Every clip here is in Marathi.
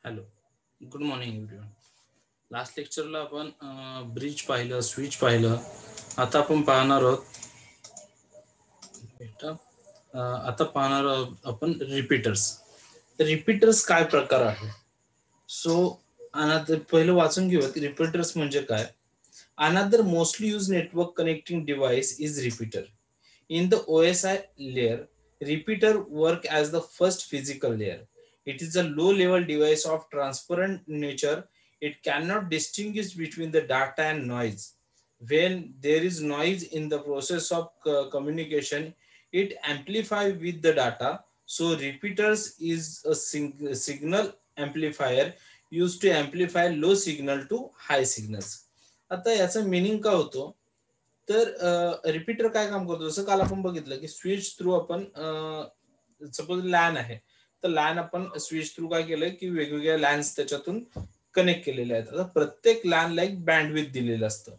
Hello, good morning everyone. Last लेक्चरला आपण ब्रिज पाहिलं, स्विच पाहिलं. आता आपण पाहणार आहोत आपण रिपीटर्स. रिपीटर्स काय प्रकार आहे. सो आता पहिलं वाचून घेऊया की रिपीटर्स म्हणजे काय. Another mostly use network connecting device is repeater. In the OSI layer, repeater work as the first physical layer. It is a low-level device of transparent nature. It cannot distinguish between the data and noise. When there is noise in the process of communication, it amplifies with the data. So repeaters is a signal amplifier used to amplify low signal to high signals. आता याचा मीनिंग काय होतो, तर रिपीटर काय काम करतो, जसं काल आपण बघितलं की स्विच थ्रू आपण सपोज लॅन आहे, तर लॅन आपण स्विच थ्रू काय केलंय की वेगवेगळ्या लॅन्स त्याच्यातून कनेक्ट केलेल्या आहेत. आता प्रत्येक लॅनला एक बँडविड्थ दिलेलं असतं.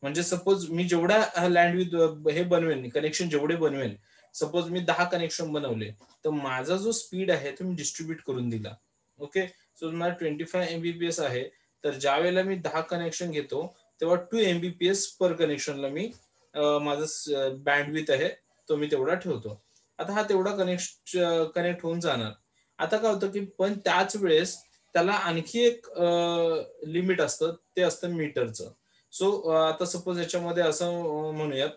म्हणजे सपोज मी जेवढ्या लँडविड्थ हे बनवेल, कनेक्शन जेवढे बनवेल, सपोज मी 10 कनेक्शन बनवले, तर माझा जो स्पीड आहे तो मी डिस्ट्रीब्यूट करून दिला. ओके, सो मला 25 MBPS आहे, तर ज्या वेळेला मी 10 कनेक्शन घेतो तेव्हा 2 MBPS पर कनेक्शनला मी माझा बँडविड्थ आहे तो मी तेवढा ठेवतो. आता हा तेवढा कनेक्ट होऊन जाणार. आता काय होतं की पण त्याच वेळेस त्याला आणखी एक लिमिट असतं, ते असतं मीटरचं. सो आता सपोज याच्यामध्ये असं म्हणूयात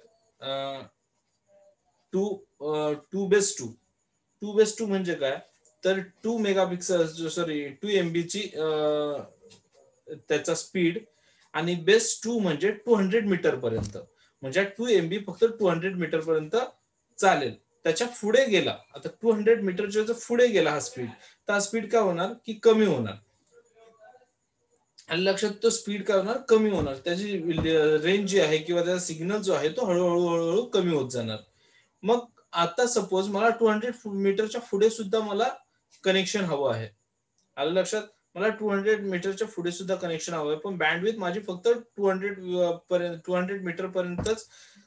टू बेस टू म्हणजे काय, तर 2 मेगापिक्सल 2 MB ची त्याचा स्पीड, आणि बेस 2 म्हणजे 200 मीटर पर्यंत. म्हणजे 2 MB फक्त 200 मीटर पर्यंत चालेल. त्याच्या पुढे गेला, आता 200 मीटरच्या पुढे गेला हा स्पीड, तर हा स्पीड काय होणार की कमी होणार. आणि लक्षात, तो स्पीड काय होणार, कमी होणार. त्याची रेंज जी आहे किंवा त्याचा सिग्नल जो आहे तो हळूहळू कमी होत जाणार. मग आता सपोज मला 200 मीटरच्या पुढे सुद्धा मला कनेक्शन हवं आहे. आलं लक्षात, मला 200 मीटरच्या पुढे सुद्धा कनेक्शन हवं आहे, पण बँडविड्थ माझी फक्त 200 मीटर पर्यंतच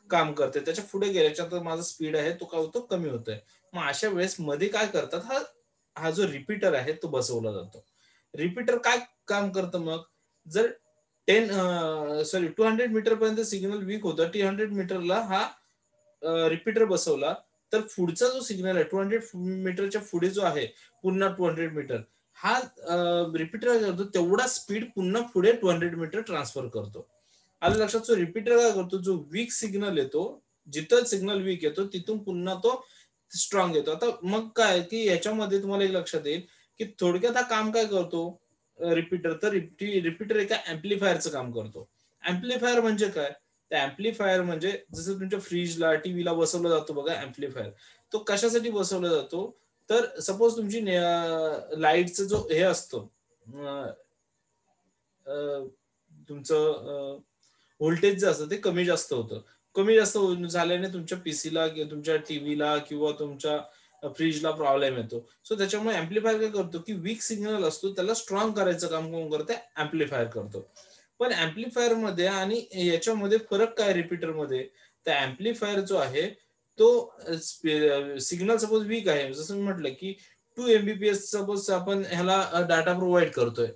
काम करते. त्याच्या पुढे गेल्याच्या माझा स्पीड आहे तो काय होतो, कमी होतोय. मग अशा वेळेस मध्ये काय करतात, हा जो रिपीटर आहे तो बसवला जातो. रिपीटर काय काम करतं, मग जर 200 मीटर पर्यंत सिग्नल वीक होतं, 300 मीटरला हा रिपीटर बसवला, तर पुढचा जो सिग्नल आहे 200 मीटरच्या पुढे जो आहे पुन्हा 200 मीटर, हा रिपीटर काय करतो, तेवढा स्पीड पुन्हा पुढे 200 मीटर ट्रान्सफर करतो. आलं लक्षात. जो रिपीटर काय करतो, जो वीक सिग्नल येतो, जिथं सिग्नल वीक येतो तिथून पुन्हा तो स्ट्रॉंग येतो. आता मग काय की याच्यामध्ये तुम्हाला एक लक्षात येईल की थोडक्यात हा काम काय करतो रिपीटर, तर रिपीटर एका ऍम्प्लिफायरचं काम करतो. ऍम्प्लिफायर म्हणजे काय, त्या ऍम्प्लिफायर म्हणजे जसं तुमच्या फ्रीजला, टीव्हीला बसवला जातो बघा ऍम्प्लिफायर, तो कशासाठी बसवला जातो, तर सपोज तुमची लाईटचं जो हे असतो, तुमचं व्होल्टेज जे असतं ते कमी जास्त होतं. कमी जास्त झाल्याने तुमच्या पीसीला किंवा तुमच्या टीव्हीला किंवा तुमच्या फ्रीजला प्रॉब्लेम येतो. सो त्याच्यामुळे ऍम्प्लिफायर काय करतो की वीक सिग्नल असतो त्याला स्ट्रॉंग करायचं काम कोण करते, ऍम्प्लिफायर करतो. पण ऍम्प्लिफायर मध्ये आणि याच्यामध्ये फरक काय रिपीटर मध्ये, त्या ऍम्प्लिफायर जो आहे तो सिग्नल सपोज वीक आहे, जसं मी म्हटलं की 2 MBPS सपोज आपण ह्याला डाटा प्रोव्हाइड करतोय,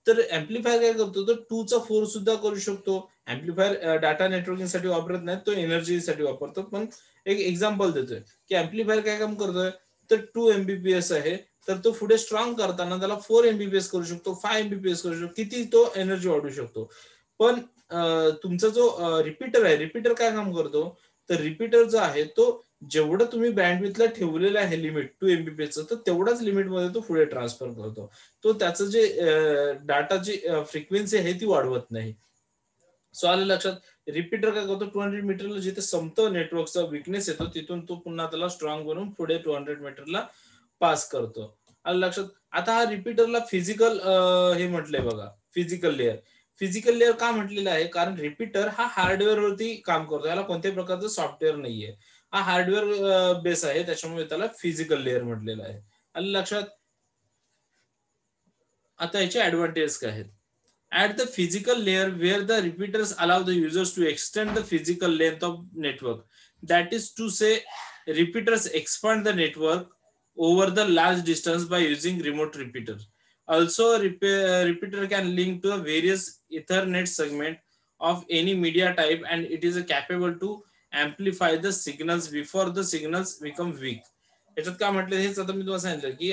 तर ऍम्प्लिफायर काय करतो, तो 2 चा 4 सुद्धा करू शकतो. ऍम्प्लिफायर डाटा नेटवर्किंग साठी वापरत नाही, तो एनर्जीसाठी वापरतो. पण एक एक्झाम्पल देतोय की ऍम्प्लिफायर काय काम करतोय, तर 2 MBPS आहे, तर तो पुढे स्ट्रॉंग करताना त्याला 4 MBPS करू शकतो, 5 MBPS करू शकतो, किती तो एनर्जी वाढू शकतो. पण तुमचा जो रिपीटर आहे, रिपीटर काय काम करतो, तर रिपीटर जो आहे तो जेवढं तुम्ही बँडविड्थला ठेवलेलं आहे लिमिट 2 MBPS तर तेवढाच लिमिटमध्ये तो पुढे ट्रान्सफर करतो. तो त्याचं जे डाटाची फ्रिक्वेन्सी आहे ती वाढवत नाही. सो आलं लक्षात. रिपीटर काय करतो, 200 मीटरला जिथे संपतं नेटवर्कचा विकनेस येतो, तिथून तो पुन्हा त्याला स्ट्रॉंग बनवून पुढे 200 मीटरला पास करतो. आलं लक्षात. आता हा रिपीटरला फिजिकल हे म्हटलंय बघा, फिजिकल लेअर. फिजिकल लेअर का म्हटलेलं आहे, कारण रिपीटर हा हार्डवेअर वरती काम करतो, याला कोणत्याही प्रकारचं सॉफ्टवेअर नाहीये, हा हार्डवेअर बेस आहे, त्याच्यामुळे त्याला फिजिकल लेअर म्हटलेलं आहे. आलं लक्षात. आता याचे ऍडव्हान्टेज काय आहेत. At the physical layer, where the repeaters allow the users to extend the physical length of network. That is to say, repeaters expand the network over the large distance by using remote repeater. Also, repeater can link to a various Ethernet segment of any media type, and it is capable to amplify the signals before the signals become weak. याच्यात काय म्हटलं हेच आता मी तुम्हाला सांगितलं की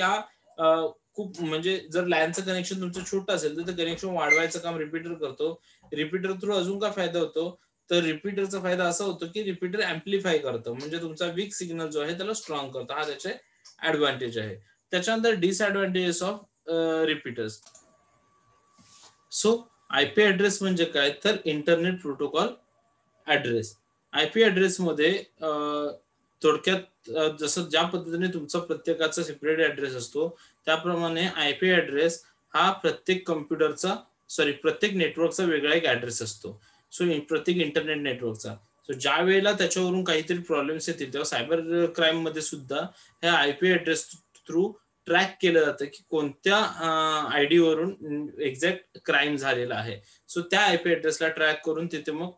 खूप म्हणजे जर लॅनचं कनेक्शन तुमचं छोटं असेल तर ते कनेक्शन वाढवायचं काम रिपीटर करतो. रिपीटर थ्रू अजून काय फायदा होतो, तर रिपीटरचा फायदा असा होतो की रिपीटर अँप्लिफाय करतं, म्हणजे तुमचा वीक सिग्नल जो आहे त्याला स्ट्रॉंग करतो. हा त्याचे ऍडव्हान्टेज आहे. त्याच्यानंतर disadvantages of repeaters. So IP address म्हणजे काय, तर internet protocol address. IP address मध्ये थोडक्यात जसं ज्या पद्धतीने तुमचा प्रत्येकाचा सेपरेट ऍड्रेस असतो, त्याप्रमाणे आयपी ऍड्रेस हा प्रत्येक कम्प्युटरचा प्रत्येक नेटवर्कचा वेगळा एक ऍड्रेस असतो. सो प्रत्येक इंटरनेट नेटवर्कचा. सो ज्या वेळेला त्याच्यावरून काहीतरी प्रॉब्लेम्स येतील तेव्हा सायबर क्राईम मध्ये सुद्धा ह्या आयपी ऍड्रेस थ्रू ट्रॅक केलं जातं की कोणत्या आयडी वरून एक्झॅक्ट क्राईम झालेला आहे. सो त्या आयपी ऍड्रेसला ट्रॅक करून तिथे मग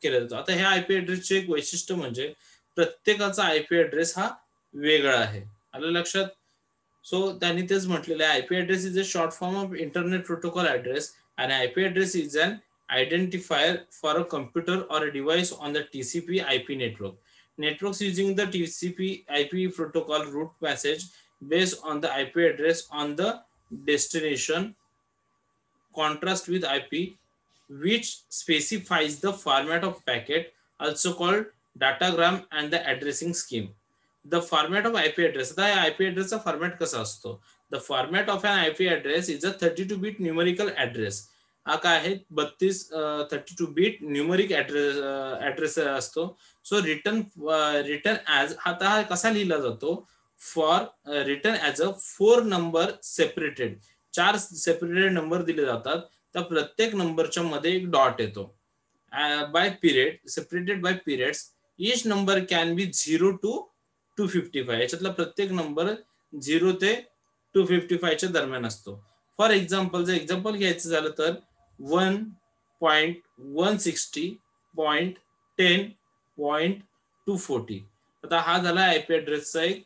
केलं जातं. आता ह्या आयपी ऍड्रेसचे एक वैशिष्ट्य म्हणजे प्रत्येकाचा आयपी ऍड्रेस हा वेगळा आहे. आलं लक्षात? सो त्यांनी तेच म्हटलेलं आहे, IP address is a short form of internet protocol address, and IP address is an identifier for a computer or a device on the TCP IP network. Networks using the TCP IP protocol route message based on the IP address on the destination, contrast with IP, which specifies the format of packet, also called datagram, and the addressing scheme. The format of IP address. The IP address चा फॉर्मॅट कसा असतो? The format of an IP address is a 32-bit numerical address. हा काय आहे, 32-bit न्यूमरिक ऍड्रेस असतो. सो रिटर्न ऍज, आता हा कसा लिहिला जातो, for return as a 4 number separated. 4 separated number दिले जातात, त्या प्रत्येक नंबरच्या मध्ये एक डॉट येतो. By period, separated by periods. Each number can be 0 to 255. याच्यातला प्रत्येक नंबर 0 ते 255 च्या दरम्यान असतो. फॉर एक्झाम्पल, जर एक्झाम्पल घ्यायचं झालं तर 1.160.10.240. आता हा झाला आयपी ऍड्रेसचा एक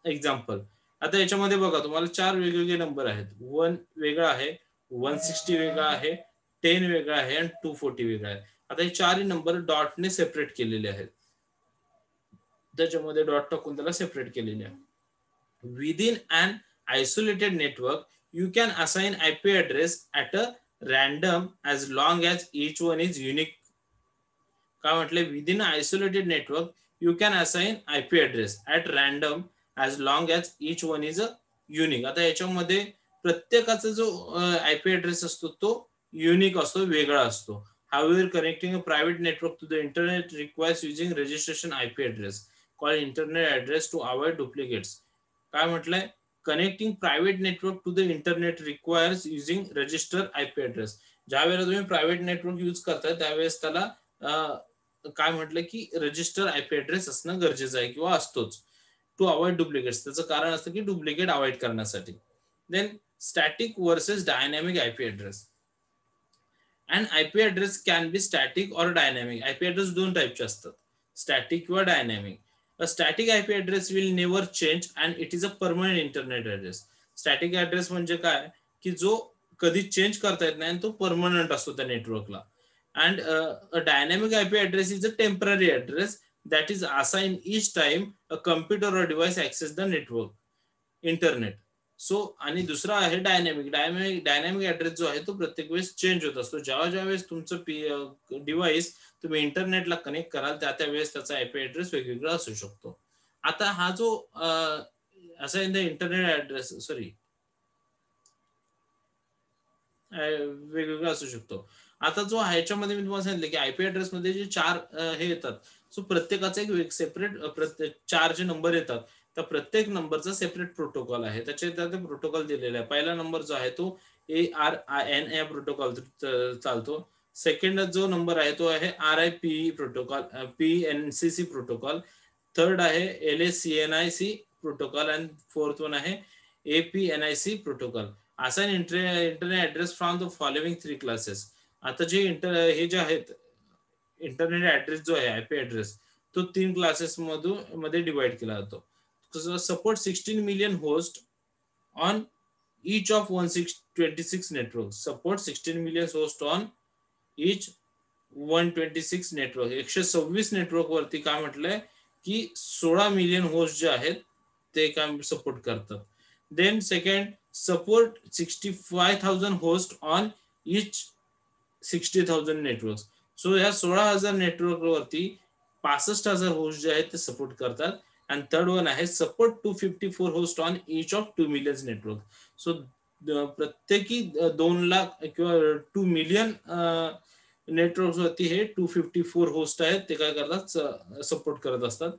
एक्झाम्पल. आता याच्यामध्ये बघा तुम्हाला 4 वेगवेगळे नंबर आहेत. 1 वेगळा आहे, 160 वेगळा आहे, 10 वेगळा आहे आणि 240 वेगळा आहे. आता हे चारही नंबर डॉटने सेपरेट केलेले आहेत. त्याच्यामध्ये डॉट टाकून त्याला सेपरेट केलेले आहे. Within an isolated network, you can assign IP address at a random as long as each one is unique. काय म्हटले, within isolated network you can assign IP address at random as long as each one is a unique. आता याच्यामध्ये प्रत्येकाचा जो आयपी ऍड्रेस असतो तो युनिक असतो, वेगळा असतो. However, connecting a private network to the internet requires using registration IP address called internet address to avoid duplicates. काय म्हटलंय, connecting private network to the internet requires using register IP address. ज्या वेळेला तुम्ही प्रायव्हेट नेटवर्क यूज करताय त्यावेळेस त्याला काय म्हटलं की रजिस्टर आयपी ऍड्रेस असणं गरजेचं आहे किंवा असतोच, टू अवॉइड डुप्लिकेट्स. त्याचं कारण असतं की डुप्लिकेट अवॉइड करण्यासाठी. Then static versus dynamic IP address. And IP address can be static or dynamic. IP address दोन टाईपचे असतात, स्टॅटिक किंवा dynamic. A static IP address will never change and it is a permanent internet address. Static address म्हणजे काय की जो कधी चेंज करता येत नाही आणि तो परमनंट असतो त्या नेटवर्कला. And a dynamic IP address is a temporary address that is assigned each time a computer or device access the network, internet. So आणि दुसरा आहे डायनॅमिक. डायनॅमिक ऍड्रेस जो आहे तो प्रत्येक वेळेस चेंज होत असतो. ज्या वेळेस तुमचं डिव्हाइस तुम्ही इंटरनेटला कनेक्ट कराल त्या वेळेस त्याचा आयपी ऍड्रेस वेगवेगळा असू शकतो. आता हा जो असा इन द इंटरनेट ऍड्रेस वेगवेगळा असू शकतो. आता जो ह्याच्यामध्ये मी तुम्हाला सांगितलं की आयपी ऍड्रेस मध्ये जे चार हे येतात, सो प्रत्येकाचा एक सेपरेट चार जे नंबर येतात त्या प्रत्येक नंबरचा सेपरेट प्रोटोकॉल आहे. त्याच्या प्रोटोकॉल दिलेला आहे. पहिला नंबर जो आहे तो ARIN या प्रोटोकॉल चालतो. सेकंड जो नंबर आहे तो आहे RIPE protocol, PNCC protocol. Third आहे LACNIC प्रोटोकॉल आणि फोर्थ वन आहे APNIC protocol. Assign internet address from the following 3 classes. आता हे जे आहेत इंटरनेट ऍड्रेस जो आहे आयपी ऍड्रेस तो 3 क्लासेस मध्ये डिवाइड केला जातो. Support 16 million host on each of 126 networks support 16 million host on each 126 network 126 network वरती काय म्हटलंय की 16 मिलियन होस्ट जे आहेत ते काय सपोर्ट करतात. Then second support 65,000 host on each 60,000 network. So ह्या 16,000 नेटवर्क वरती 65,000 होस्ट जे आहेत ते सपोर्ट करतात. आणि थर्ड वन आहे support 254 host on each of 2 million network. So प्रत्येकी 2 लाख किंवा 2 मिलियन नेटवर्क वरती हे 254 होस्ट आहेत ते काय करतात सपोर्ट करत असतात.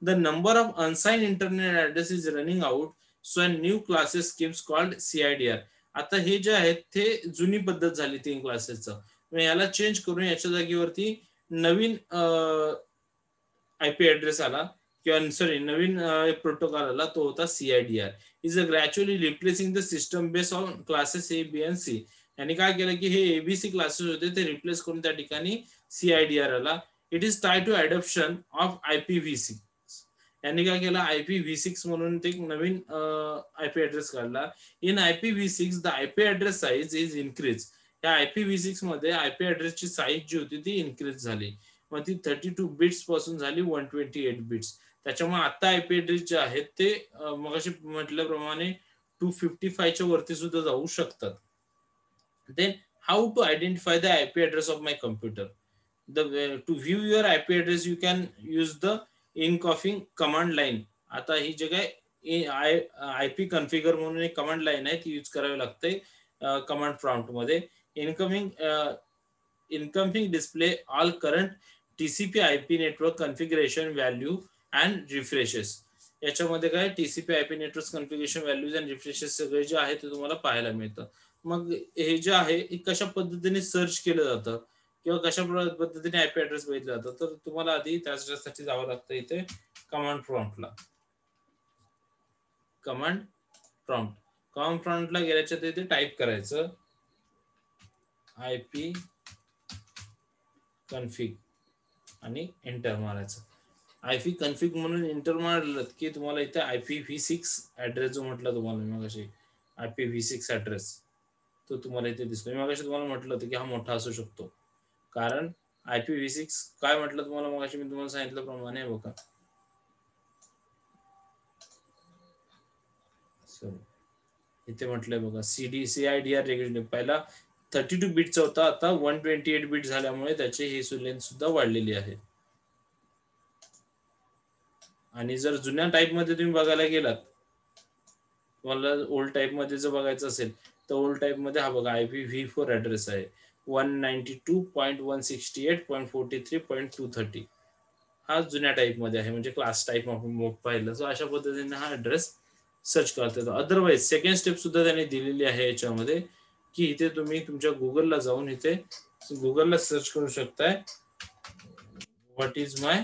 The number of अनसाइन internet address is running out, so a new classes schemes called CIDR. आता हे जे आहेत ते जुनी पद्धत झाली 3 क्लासेसचं. याला चेंज करून याच्या जागेवरती नवीन आयपी ऍड्रेस आला किंवा सॉरी नवीन प्रोटोकॉल आला, तो होता CIDR. Is a gradually replacing the system base on classes A, B and C. यांनी काय केलं की हे ABC क्लासेस होते ते रिप्लेस करून त्या ठिकाणी CIDR आला. It is tie to adoption of IPv6. यांनी काय केलं IPv6 म्हणून ते नवीन आयपी ऍड्रेस काढला. In IPv6 the IP address size is increase. या IPv6 मध्ये आयपी ऍड्रेसची साईज जी होती ती इन्क्रीज झाली. मग ती 32 बिट्स पासून झाली 128 बिट्स. त्याच्यामुळे आता आयपी ऍड्रेस जे आहेत ते मगाशी म्हटल्याप्रमाणे 255च्या वरती सुद्धा जाऊ शकतात. Then how to identify the IP address of my computer. To view your IP address you can use the इनकॉफिंग कमांड लाईन. आता ही जे काय आयपी कन्फिगर म्हणून एक कमांड लाईन आहे ती यूज करावी लागते कमांड प्रॉम्प्ट मध्ये. Incoming display all current TCP IP network configuration value and refreshes. याच्यामध्ये काय TCP IP network configuration values and refreshes सगळे जे आहे ते तुम्हाला पाहायला मिळतं. मग हे जे आहे हे कशा पद्धतीने सर्च केलं जातं किंवा कशा पद्धतीने आयपी ऍड्रेस बघितला जातं, तर तुम्हाला आधी त्यासाठी जावं लागतं इथे कमांड प्रॉम्प्टला. कमांड प्रॉम्प्टला गेल्याच्या तिथे टाईप करायचं IP कन्फिग आणि एंटर मारायचं. IP कन्फिग म्हणून एंटर मारलं की तुम्हाला इथे IPv6 ऍड्रेस जो म्हटला तुम्हाला मग अशी IPv6 ऍड्रेस तो तुम्हाला इथे दिसतो. मग अशी तुम्हाला म्हटलं होतं की हा मोठा असू शकतो, कारण IPv6 काय म्हटलं तुम्हाला मग अशी मी तुम्हाला सांगितल्याप्रमाणे बघा इथे म्हटलंय बघा CIDR रेग्युलेटर पहिला 32 बिटचा होता, आता 128 बिट झाल्यामुळे त्याची ही लेंथ सुद्धा वाढलेली आहे. आणि जर जुन्या टाईप मध्ये तुम्ही बघायला गेलात, तुम्हाला ओल्ड टाईप मध्ये जर बघायचं असेल तर ओल्ड टाईप मध्ये हा बघा IPv4 ऍड्रेस आहे 192.168.43.230. हा जुन्या टाईप मध्ये आहे, म्हणजे क्लास टाईप आपण पाहिलं. सो अशा पद्धतीने हा ऍड्रेस सर्च करता येतो. अदरवाईज सेकंड स्टेप सुद्धा त्यांनी दिलेली आहे याच्यामध्ये, की इथे तुम्ही तुमच्या गुगलला जाऊन इथे गुगलला सर्च करू शकताय what is my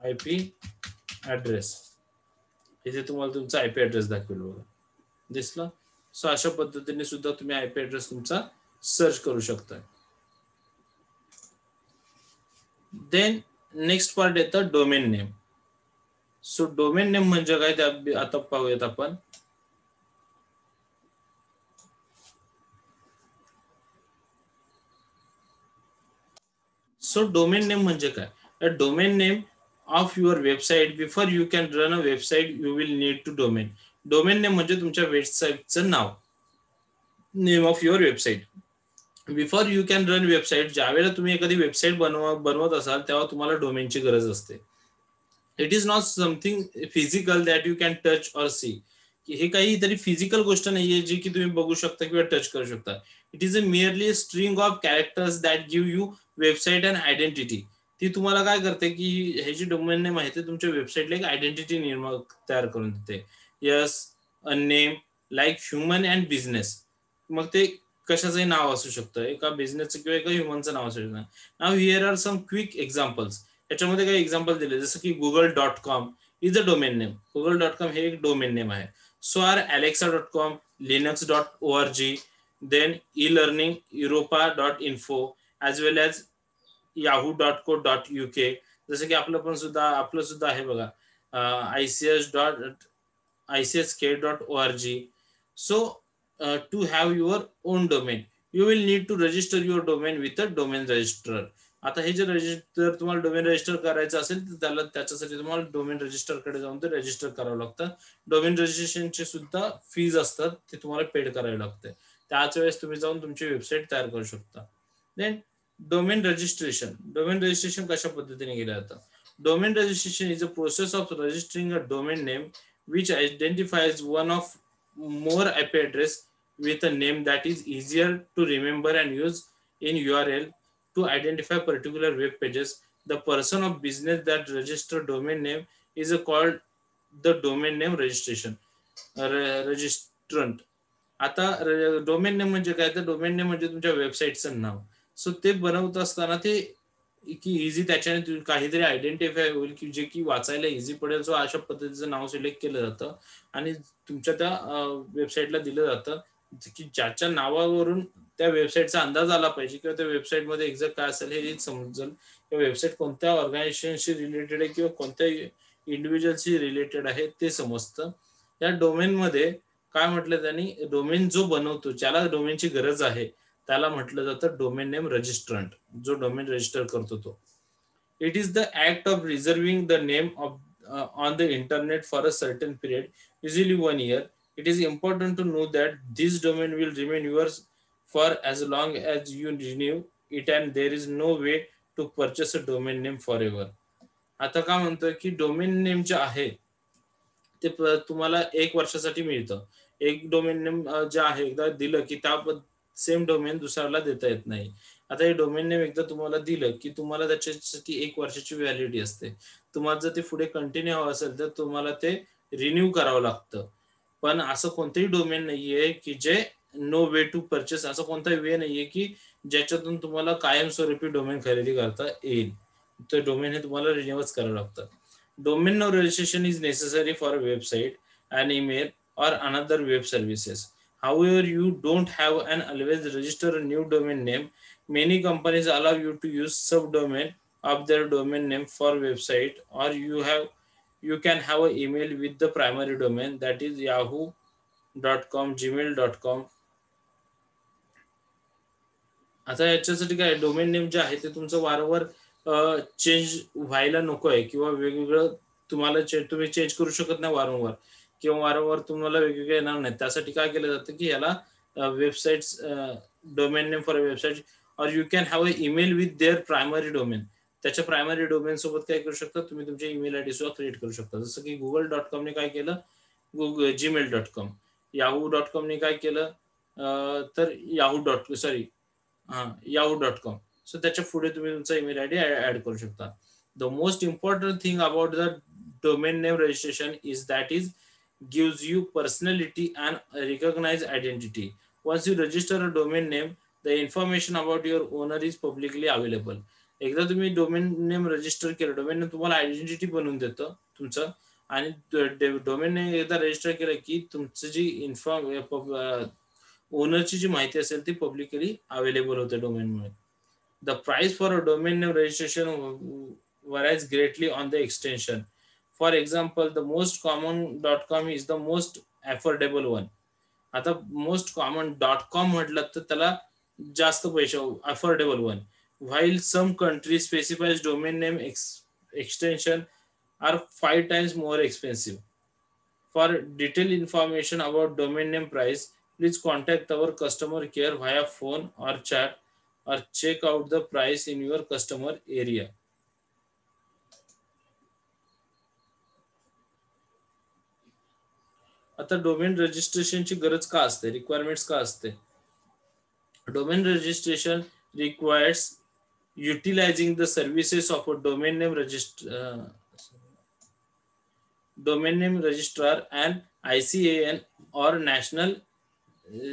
IP address. इथे तुम्हाला तुमचा आयपी ऍड्रेस दाखवेल बघा, दिसला. सो अशा पद्धतीने सुद्धा तुम्ही आयपी ऍड्रेस तुमचा सर्च करू शकता. देन नेक्स्ट पार्ट येतं domain name. So domain name म्हणजे काय ते आता पाहूयात आपण. सो डोमेन नेम म्हणजे काय? A domain name of your website. Before you can run a website you will need to domain. Domain name म्हणजे तुमच्या वेबसाईटचं नाव, name of your website. Before you can run website, ज्यावेळेला तुम्ही एखादी वेबसाईट बनवत असाल तेव्हा तुम्हाला डोमेनची गरज असते. It is not something physical that you can touch or see. की हे काहीतरी फिजिकल गोष्ट नाहीये जी की तुम्ही बघू शकता किंवा टच करू शकता. It is a merely string of characters that give you website and identity. ती तुम्हाला काय करते की हे जी डोमेन नेम आहे ते तुमच्या वेबसाईटला एक आयडेंटिटी निर्माण तयार करून देते. Yes, a name like human and business. मग ते कशाचंही नाव असू शकतं, एका बिझनेसचं किंवा एका ह्युमनचं नाव असू शकतं. Now here are some quick examples. याच्यामध्ये काही एक्झाम्पल दिले, जसं की google.com is a domain name. google.com हे एक डोमेन नेम आहे. So are alexa.com, linux.org, then e-learning europa.info as well as yahoo.co.uk. जसं की आपलं सुद्धा आहे बघा ICSK.org, So to have your own domain, you will need to register your domain with a domain registrar. आता हे जे रजिस्टर तुम्हाला डोमेन रजिस्टर करायचं असेल तर त्याला त्याच्यासाठी तुम्हाला डोमेन रजिस्टर कडे जाऊन ते रजिस्टर करावं लागतं. डोमेन रजिस्ट्रेशनचे सुद्धा फीज असतात, ते तुम्हाला पेड करावे लागते. त्याच वेळेस तुम्ही जाऊन तुमची वेबसाईट तयार करू शकता. देन डोमेन रजिस्ट्रेशन कशा पद्धतीने केलं जातं? Domain registration is a process of registering a domain name which identifies one of more IP address with a name that is easier to remember and use in URL to identify particular web pages. The person of business that register domain name is called the domain name registration registrant. आता डोमेन नेम म्हणजे काय? तर डोमेन नेम म्हणजे तुमच्या वेबसाईटचं नाव. सो ते बनवत असताना ते की इझी त्याच्याने काहीतरी आयडेंटिफाय होईल की जे की वाचायला इझी पडेल. सो अशा पद्धतीचं नाव सिलेक्ट केलं जातं आणि तुमच्या त्या वेबसाईटला दिलं जातं की ज्याच्या नावावरून त्या वेबसाईटचा अंदाज आला पाहिजे किंवा त्या वेबसाईटमध्ये एक्झॅक्ट काय असेल हे समजेल. किंवा वेबसाईट कोणत्या ऑर्गनायझेशनशी रिलेटेड आहे किंवा कोणत्या इंडिव्हिज्युअलशी रिलेटेड आहे ते समजतं. या डोमेनमध्ये काय म्हटलं त्यांनी, डोमेन जो बनवतो, ज्याला डोमेनची गरज आहे त्याला म्हटलं जातं डोमेन नेम रजिस्ट्रंट. जो डोमेन रजिस्टर करतो तो. It is the act of reserving the name of on the internet for a certain period, usually 1 year. It is important to know that this domain will remain yours for as long as you renew it, and there is no way to purchase a domain name forever. आता काय म्हणतोय की डोमेन नेम जे आहे ते तुम्हाला 1 वर्षासाठी मिळतं. एक डोमेन नेम जे आहे एकदा दिलं की त्या सेम डोमेन दुसऱ्याला देता येत नाही. आता हे डोमेन नेम एकदा तुम्हाला दिलं की तुम्हाला त्याच्यासाठी 1 वर्षाची व्हॅलिडिटी असते. तुम्हाला जर ते पुढे कंटिन्यू हवं असेल तर तुम्हाला ते रिन्यू करावं लागतं. पण असं कोणतंही डोमेन नाहीये की जे नो वे टू परचेस, असं कोणताही वे नाहीये की ज्याच्यातून तुम्हाला कायमस्वरूपी डोमेन खरेदी करता येईल. तर डोमेन हे तुम्हाला रिन्यूच करावं लागतं. Domain name registration is necessary for a website, an email, or another web services. However, you don't have an always register a new domain name. Many companies allow you to use subdomain of their domain name for website, or you can have an email with the primary domain, that is yahoo.com, gmail.com. आता याच्यासाठी काय, डोमेन नेम जे आहे ते तुमचं वारंवार चेंज व्हायला नको आहे किंवा वेगवेगळं तुम्हाला तुम्ही चेंज करू शकत नाही वारंवार, किंवा वारंवार तुम्हाला वेगवेगळे येणार नाही. त्यासाठी काय केलं जातं की याला websites domain name for website, or you can have a email with their primary domain. त्याच्या प्रायमरी डोमेन सोबत काय करू शकता तुम्ही, तुमचे ईमेल आयडी सुद्धा क्रिएट करू शकता. जसं की google.com ने काय केलं, gmail.com. yahoo.com ने काय केलं, तर yahoo.com. सो त्याच्या पुढे तुम्ही तुमचा ईमेल आयडी ऍड करू शकता. The most important thing about the domain name registration is that is gives you personality and recognized identity. Once you register a domain name, the information about your owner is publicly available. एकदा तुम्ही डोमेन नेम रजिस्टर केलं, डोमेन नेम तुम्हाला आयडेंटिटी बनवून देतं तुमचं. आणि डोमेन नेम एकदा रजिस्टर केलं की तुमचं जी ओनरची जी माहिती असेल ती पब्लिकली अवेलेबल होते डोमेनमुळे. The price for a domain name registration varies greatly on the extension. For example, the most common .com is the most affordable one. आता मोस्ट कॉमन .com म्हटलं तर त्याला जास्त पैसे, affordable one. while some countries specifies domain name extension are 5 times more expensive. For detailed information about domain name price, please contact our customer care via phone or chat, or check out the price in your customer area. आता डोमेन रजिस्ट्रेशनची गरज का असते, रिक्वायरमेंट्स का असते? Domain registration requires utilizing the services of a domain name registrar and ICANN or national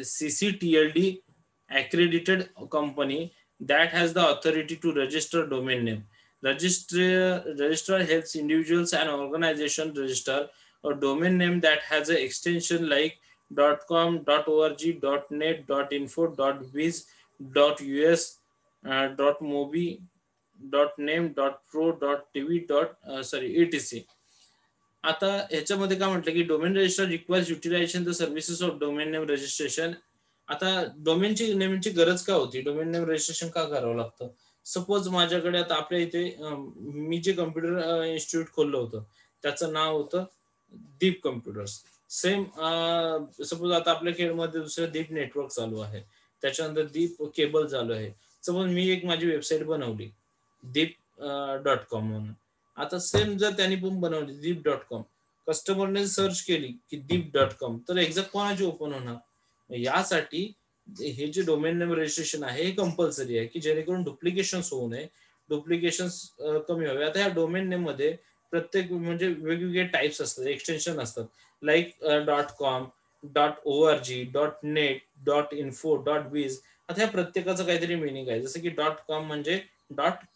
CCTLD accredited company that has the authority to register domain name. Registrar helps individuals and organizations register a domain name that has an extension like .com, .org, .net, .info, .biz, .us, .mobi, .name, .pro, .tv, etc. आता ह्याच्यामध्ये काय म्हटलं की domain register requires utilization the services of domain name registration. आता डोमेनची नेमची गरज का होती, डोमेन नेम रजिस्ट्रेशन का करावं लागतं? सपोज माझ्याकडे आता आपल्या इथे मी जे कम्प्युटर इन्स्टिट्यूट खोललं होतं त्याचं नाव होतं दीप कम्प्युटर्स. सेम सपोज आता आपल्या खेळमध्ये दुसरं दीप नेटवर्क चालू आहे, त्याच्यानंतर दीप केबल चालू आहे. सपोज मी एक माझी वेबसाईट बनवली दीप.com म्हणून. आता सेम जर त्यांनी पण बनवली दीप.com, कस्टमरने सर्च केली की दीप.com, तर एक्झॅक्ट कोणाची ओपन होणार? यासाठी हे जे डोमेन नेम रजिस्ट्रेशन आहे हे कंपल्सरी आहे की जेणेकरून डुप्लिकेशन होऊ नये, डुप्लिकेशन कमी व्हावे. आता या डोमेन नेम मध्ये प्रत्येक म्हणजे वेगवेगळे टाइप्स असतात, एक्सटेन्शन असतात, like .com, .org, .net, .info, .biz. आता ह्या प्रत्येकाचं काहीतरी मिनिंग आहे. जसं की .com म्हणजे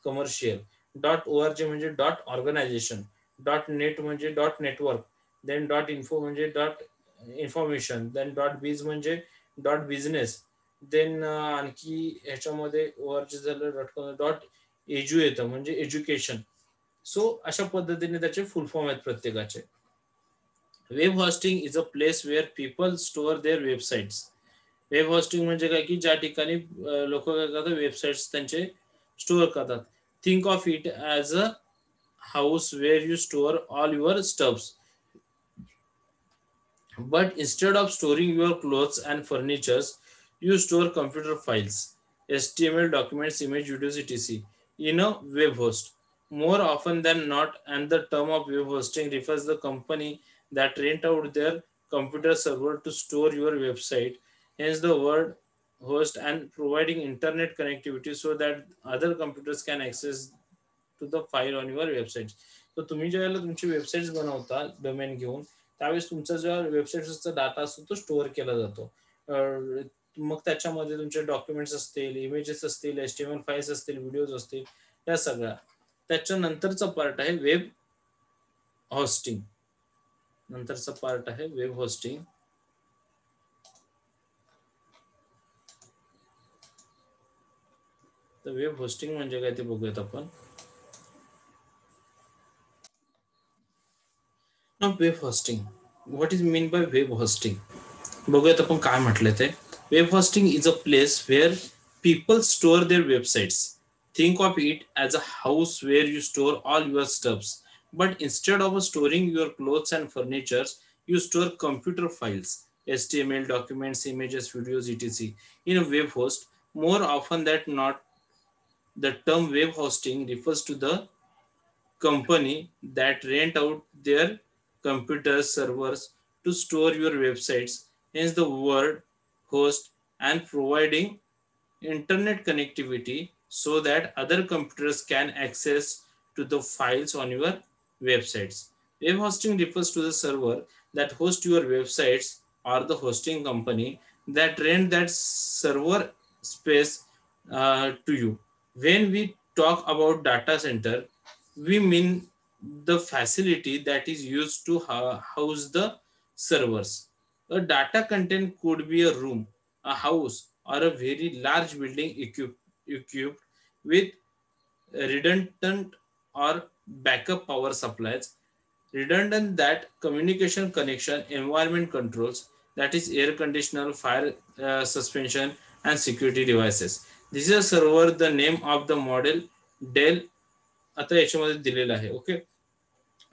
.कमर्शियल, .org म्हणजे .ऑर्गनायझेशन, .net म्हणजे .नेटवर्क, देन .info म्हणजे .इन्फॉर्मेशन, देन .biz म्हणजे .बिझनेस, देन आणखी ह्याच्यामध्ये org झालं .com, .edu येतं म्हणजे एज्युकेशन. सो अशा पद्धतीने त्याचे फुल फॉर्म आहेत प्रत्येकाचे. Web hosting is a place where people store their websites. Web hosting म्हणजे काय की ज्या ठिकाणी लोक काय करतात, वेबसाईट्स त्यांचे स्टोअर करतात. Think of it as a house where you store all your stuffs. But instead of storing your clothes and furnitures, you store computer files, HTML documents, image, videos, etc. in a web host. More often than not, and the term of web hosting refers to the company that rent out their computer server to store your website. Hence the word host, and providing internet connectivity so that other computers can access to the file on your website. तर तुम्ही ज्यावेळेला तुमची वेबसाईट्स बनवता डोमेन घेऊन, त्यावेळेस तुमचा जो वेबसाईटचा डाटा असतो तो स्टोअर केला जातो. मग त्याच्यामध्ये तुमचे डॉक्युमेंट्स असतील, इमेजेस असतील, HTML फाईल्स असतील, व्हिडिओज असतील, या सगळ्या. त्याच्यानंतरचा पार्ट आहे वेब हॉस्टिंग. नंतरचा पार्ट आहे वेब हॉस्टिंग. तर वेब होस्टिंग म्हणजे काय ते बघूयात आपण. Web hosting, what is mean by web hosting, बघूयात आपण काय म्हटलं ते. Web hosting is a place where people store their websites. Think of it as a house where you store all your stuffs. But instead of storing your clothes and furnitures, you store computer files, HTML documents, images, videos, etc. in a web host. More often than not, the term web hosting refers to the company that rent out their computer servers to store your websites. Hence the word host, and providing internet connectivity so that other computers can access to the files on your websites. Web hosting refers to the server that hosts your websites or the hosting company that rent that server space to you. When we talk about data center, we mean the facility that is used to house the servers. A data content could be a room, a house, or a very large building equipped with redundant or backup power supplies, redundant that communication connection, environment controls, that is air conditioner, fire suspension, and security devices. This is a server, the name of the model Dell आता याच्यामध्ये दिलेलं आहे. Okay,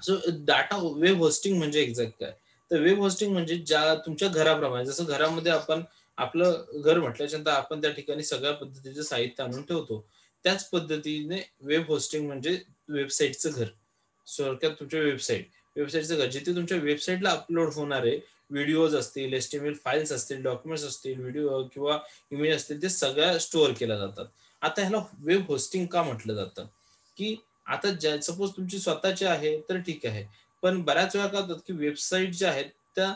so data web hosting म्हणजे एक्झॅक्ट काय, तर वेब होस्टिंग म्हणजे ज्या तुमच्या घराप्रमाणे, जसं घरामध्ये आपण आपलं घर म्हटल्याच्यानंतर आपण त्या ठिकाणी सगळ्या पद्धतीचे साहित्य आणून ठेवतो, त्याच पद्धतीने वेब होस्टिंग म्हणजे वेबसाईटचं घर. थोडक्यात तुमच्या वेबसाईटचं घर, जिथे तुमच्या वेबसाईटला अपलोड होणारे व्हिडिओज असतील, HTML फाईल्स असतील, डॉक्युमेंट्स असतील, व्हिडिओ किंवा इमेज असतील, ते सगळ्या स्टोअर केल्या जातात. आता ह्याला वेब होस्टिंग का म्हटलं जातं, की आता सपोज तुमची स्वतःची आहे तर ठीक आहे, पण बऱ्याच वेळा काय होतात की वेबसाईट ज्या आहेत त्या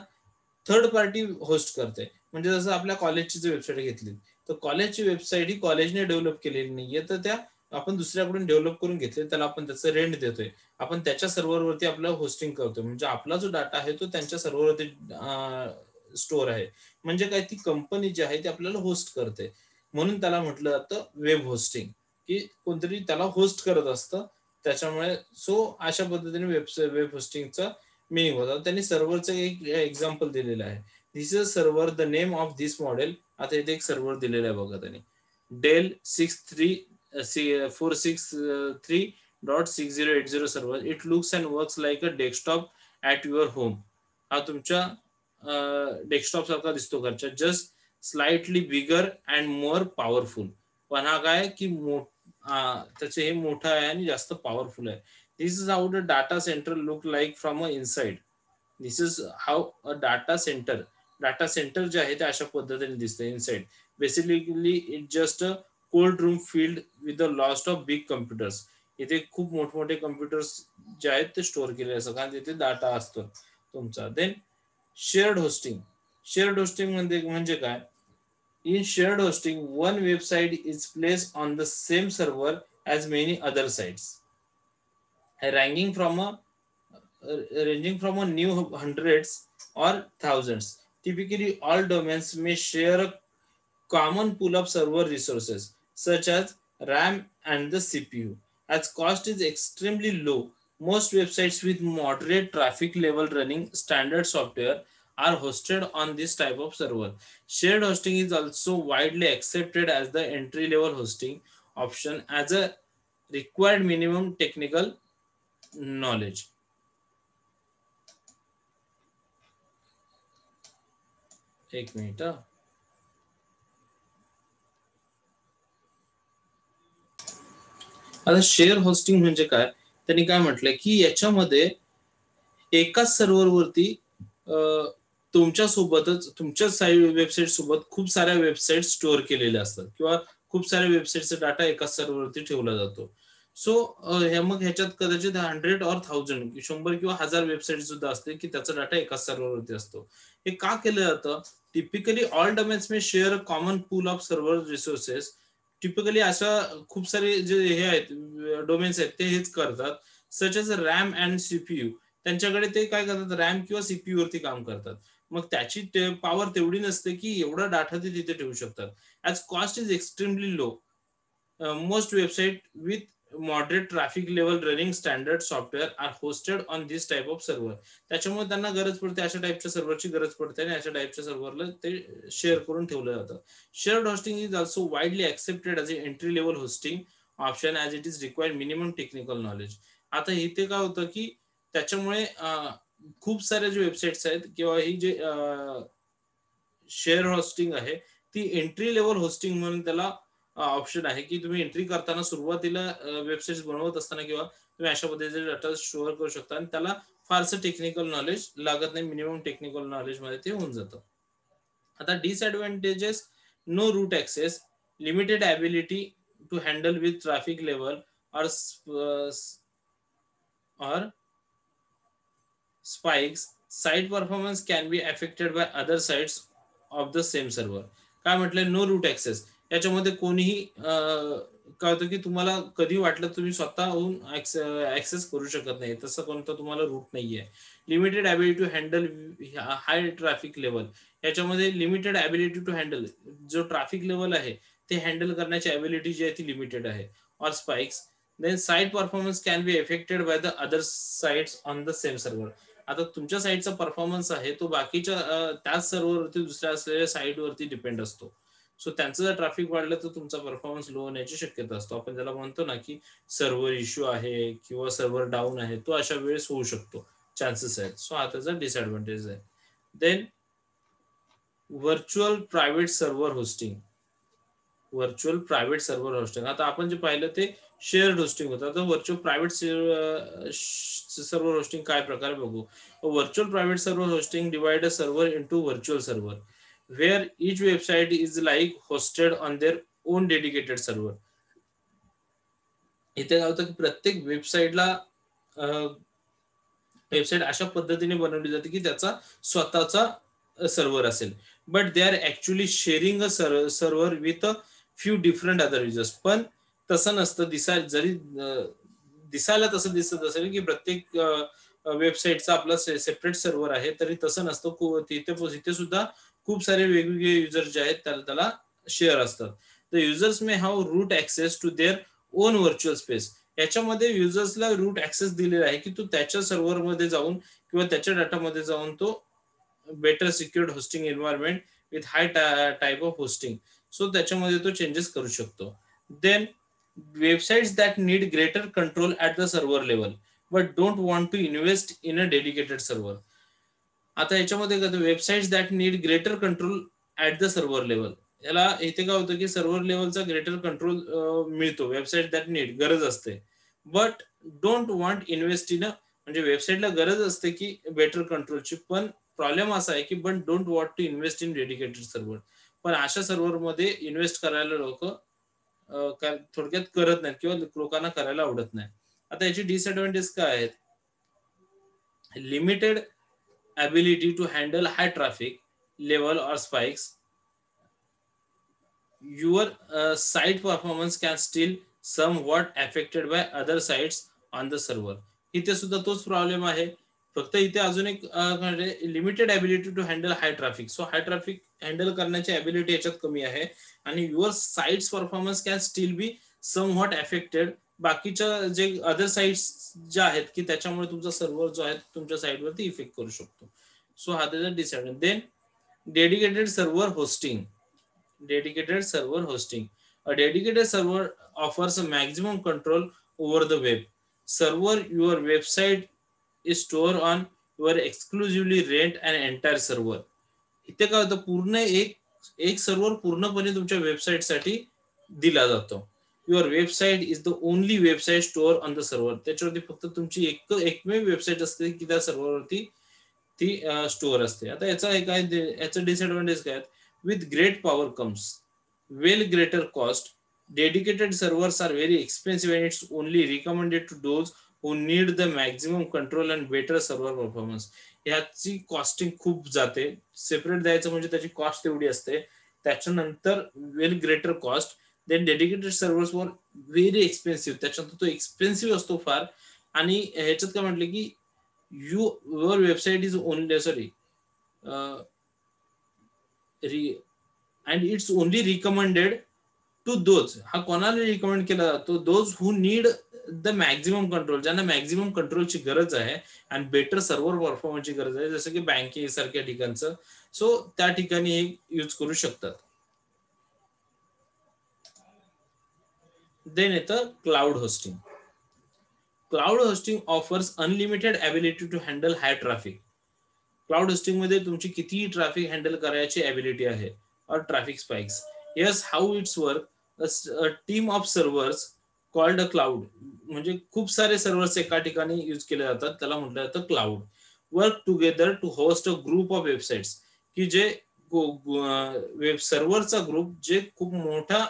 थर्ड पार्टी होस्ट करते. म्हणजे जसं आपल्या कॉलेजची वेबसाईट घेतली, तर कॉलेजची वेबसाईट ही कॉलेजने डेव्हलप केलेली नाहीये, तर त्या आपण दुसऱ्याकडून डेव्हलप करून घेतले, त्याला आपण त्याचं रेंट देतोय, आपण त्याच्या सर्व्हरवरती आपलं होस्टिंग करतोय, म्हणजे आपला जो डाटा आहे तो त्यांच्या सर्व्हरवरती स्टोअर आहे. म्हणजे काय, ती कंपनी जी आहे ती आपल्याला होस्ट करते, म्हणून त्याला म्हटलं जातं वेब होस्टिंग, की कोणतरी त्याला होस्ट करत असतं. त्याच्यामुळे सो अशा पद्धतीने वेब होस्टिंगचा मिनिंग होता. त्यांनी सर्व्हरचं एक एक्झाम्पल दिलेलं आहे. This is a server, the name of this model. आता इथे एक सर्व्हर दिलेलं आहे बघा त्यांनी, Dell 463.6080 server. It looks and works like a desktop at your home. हा तुमच्या डेस्कटॉप सारखा दिसतो घरच्या, just slightly bigger and more powerful. पण हा काय की त्याचे हे मोठं आहे आणि जास्त पॉवरफुल आहे. This is how the data center look like from a inside. This is how a data center जे आहे ते अशा पद्धतीने दिसतं inside. Basically it just a cold room filled with the लॉस्ट ऑफ बिग कम्प्युटर्स. इथे खूप मोठमोठे कम्प्युटर्स जे आहेत ते स्टोअर केले असतात कारण तिथे डाटा असतो तुमचा. Then shared hosting. Shared hosting म्हणजे काय? In shared hosting, one website is placed on the same server as many other sites, ranging from a new hundreds or thousands. Typically, all domains may share a common pool of server resources such as RAM and the CPU. As cost is extremely low, most websites with moderate traffic level running standard software are hosted on this type of server. Shared hosting is also widely accepted as the entry level hosting option as a required minimum technical knowledge. एक मिनिट. आता शेअर होस्टिंग म्हणजे काय? त्यांनी काय म्हटलंय की याच्यामध्ये एकाच सर्व्हरवरती तुमच्या सोबतच तुमच्या वेबसाईट सोबत खूप साऱ्या वेबसाईट स्टोअर केलेल्या असतात किंवा खूप साऱ्या वेबसाईटचा डाटा एकाच सर्व्हरवरती ठेवला जातो. सो मग ह्याच्यात कदाचित 100 और 1000 100 किंवा 1000 वेबसाईट सुद्धा असते की त्याचा डाटा एकाच सर्व्हरवरती असतो. हे का केलं जातं? Typically all domains may share a common pool of server resources. Typically अशा खूप सारे जे हे आहेत डोमेन्स आहेत ते हेच करतात. Such as RAM and CPU. त्यांच्याकडे ते काय करतात, रॅम किंवा सीपीयू वरती काम करतात. मग त्याची पॉवर तेवढी नसते की एवढा डाटा ते तिथे ठेवू शकतात. As cost is extremely low, most website with moderate traffic level running standard software are hosted on this type of server. त्याच्यामुळे त्यांना गरज पडते अशा टाईपच्या सर्व्हरची गरज पडते आणि अशा टाईपच्या सर्व्हरला ते शेअर करून ठेवलं जातं. Shared hosting is also widely accepted as a entry level hosting option as it is required minimum technical knowledge. आता इथे काय होतं की त्याच्यामुळे खूप साऱ्या जे वेबसाईट्स आहेत किंवा ही जे शेअर होस्टिंग आहे ती एंट्री लेवल होस्टिंग म्हणून त्याला ऑप्शन आहे की तुम्ही एंट्री करताना सुरुवातीला वेबसाईट बनवत असताना किंवा तुम्ही अशा पद्धतीचे डाटा स्टोअर करू शकता आणि त्याला फारसं टेक्निकल नॉलेज लागत नाही. मिनिमम टेक्निकल नॉलेज मध्ये ते होऊन जातं. आता disadvantages: no root access, limited ability to handle with traffic level or spikes. Site performance can be affected by other sites of the same server. काय म्हटलंय? No root access. याच्यामध्ये कोणीही काय होतं की तुम्हाला कधी वाटलं तुम्ही स्वतःहून ऍक्सेस करू शकत नाही, तसं कोणतं तुम्हाला रूट नाहीये. Limited ability to handle high traffic level. याच्यामध्ये लिमिटेड ॲबिलिटी टू हँडल, जो ट्रॅफिक लेवल आहे ते हँडल करण्याची ॲबिलिटी जी आहे ती लिमिटेड आहे. Or spikes. Then site performance can be affected by the other sites on the same server. आता तुमच्या साईटचा परफॉर्मन्स आहे तो बाकीच्या त्याच सर्व्हरवरती दुसऱ्या असलेल्या साईटवरती डिपेंड असतो. सो त्यांचं जर ट्रॅफिक वाढलं तर तुमचा परफॉर्मन्स लो होण्याची शक्यता असतो. आपण ज्याला म्हणतो ना की सर्व्हर इश्यू आहे किंवा सर्व्हर डाऊन आहे, तो अशा वेळेस होऊ शकतो, चान्सेस आहेत. सो हा त्याचा डिसएडव्हान्टेज आहे. Then virtual private server hosting. Virtual private server hosting, आता आपण जे पाहिलं ते शेअर्ड होस्टिंग होतं. आता व्हर्च्युअल प्रायव्हेट सर्व्हर होस्टिंग काय प्रकार बघू. Virtual private server hosting divide a server into virtual server where each website is like hosted on their own dedicated server. इथे काय होतं की प्रत्येक वेबसाईट अशा पद्धतीने बनवली जाते की त्याचा स्वतःचा सर्व्हर असेल, but they are actually sharing a server with a few different other users. पण तसं नसतं. जरी दिसायला तसं दिसत असेल की प्रत्येक वेबसाईटचा आपला सेपरेट सर्व्हर आहे, तरी तसं नसतं. तिथे सुद्धा खूप सारे वेगवेगळे युजर जे आहेत त्याला शेअर असतात. The users may have root access to their own virtual space. याच्यामध्ये युजर्सला रूट ऍक्सेस दिलेला आहे की तू त्याच्या सर्व्हरमध्ये जाऊन किंवा त्याच्या डाटामध्ये जाऊन तो better secured hosting environment with high type of hosting, so त्याच्यामध्ये तो चेंजेस करू शकतो. Then websites that need greater control at the server level but don't want to invest in a dedicated server. आता याच्यामध्ये काय websites that need greater control at the server level, याला इथे काय होतं की सर्व्हर लेवलचा ग्रेटर कंट्रोल मिळतो. वेबसाईट दॅट नीड गरज असते, but don't want invest in, म्हणजे वेबसाईटला गरज असते की बेटर कंट्रोलची, पण प्रॉब्लेम असा आहे की but don't want to invest in dedicated server. पण अशा सर्व्हरमध्ये इन्व्हेस्ट करायला लोक थोडक्यात करत नाहीत किंवा लोकांना करायला आवडत नाही. आता याची डिसएडव्हान्टेज काय आहेत? Limited ability to handle high traffic level or spikes. Your site performance can still somewhat affected by other sites on the server. इथे सुद्धा तोच प्रॉब्लेम आहे. फक्त इथे अजून एक limited ability to handle high traffic. So high traffic handle करण्याची ॲबिलिटी याच्यात कमी आहे आणि your site's performance can still be somewhat affected. बाकीच्या जे अदर साईट्स ज्या आहेत की त्याच्यामुळे तुमचा सर्व्हर जो आहे तुमच्या साईटवरती इफेक्ट करू शकतो. सो हा त्याचा disadvantage. Then dedicated server hosting. Dedicated server hosting. A dedicated server offers a maximum control over the web. Server your website is stored on your exclusively rent an entire server. इथे काय होतं, पूर्ण एक सर्व्हर पूर्णपणे तुमच्या वेबसाईटसाठी दिला जातो. Your website is the only website store on the server. त्याच्यावरती फक्त तुमची एकमेव वेबसाईट असते की त्या सर्व्हरवरती ती स्टोअर असते. आता याचा काय, याचं डिसएडव्हान्टेज काय? with great power comes well greater cost. Dedicated servers are very expensive and it's only recommended to those who need the maximum control and better server performance. ह्याची कॉस्टिंग खूप जाते. सेपरेट द्यायचं म्हणजे त्याची कॉस्ट एवढी असते. त्याच्यानंतर well greater cost. Then dedicated servers वर व्हेरी एक्सपेन्सिव्ह. त्याच्यानंतर तो एक्सपेन्सिव्ह असतो फार. आणि ह्याच्यात काय म्हटलं की your website is only sorry and it's only recommended to those, हा कोणाला रिकमेंड केला जातो? Those who need the maximum control, ज्यांना मॅक्झिमम कंट्रोलची गरज आहे आणि बेटर सर्व्हर परफॉर्मन्सची गरज आहे, जसं की बँकिंग सारख्या ठिकाणचं. सो त्या ठिकाणी हे यूज करू शकतात. देन येतं cloud hosting. Cloud hosting offers unlimited ability to handle high traffic. Cloud hosting मध्ये तुमची कितीही ट्रॅफिक हँडल करायची ॲबिलिटी आहे, और traffic spikes. Yes, how it's work? A team of servers called a cloud, म्हणजे खूप सारे सर्व्हर्स एका ठिकाणी यूज केले जातात, त्याला म्हटलं जातं cloud. Work together to host a group of websites, की जे वेब सर्व्हरचा ग्रुप जे खूप मोठा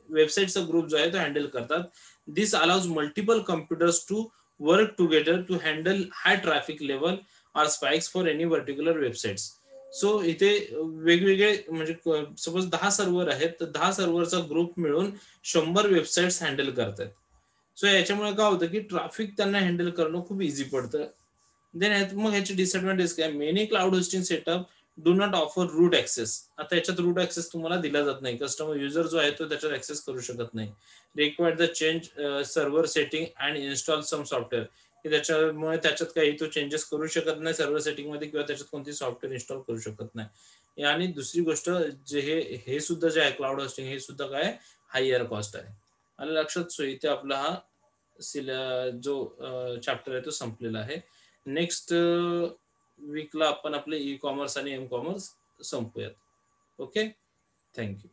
वेबसाईटचा ग्रुप जो आहे तो हँडल करतात. This allows multiple computers to work together to handle high traffic level or spikes for any particular websites. So इथे वेगवेगळे म्हणजे सपोज 10 सर्व्हर आहेत, तर 10 सर्व्हरचा ग्रुप मिळून 100 वेबसाइट्स हँडल करतात. सो याच्यामुळे काय होतं की ट्रॅफिक त्यांना हँडल करणं खूप इझी पडतं. देन मग ह्याची डिसएडव्हान्टेज काय? Many cloud hosting setup do not offer root access. आता याच्यात रूट ऍक्सेस तुम्हाला दिला जात नाही. कस्टमर युजर जो आहे तो त्याच्यात ऍक्सेस करू शकत नाही. Required the change server setting and install some software, की त्याच्यामुळे त्याच्यात काही तो चेंजेस करू शकत नाही सर्व्हर सेटिंग मध्ये, किंवा त्याच्यात कोणती सॉफ्टवेअर इन्स्टॉल करू शकत नाही. आणि दुसरी गोष्ट, जे हे सुद्धा जे आहे क्लाउड होस्टिंग, हे सुद्धा काय हायर कॉस्ट आहे. आणि लक्षात, सो इथे आपला हा जो चॅप्टर आहे तो संपलेला आहे. नेक्स्ट वीकला आपण आपले ई कॉमर्स आणि एम कॉमर्स संपूयात. Okay, thank you.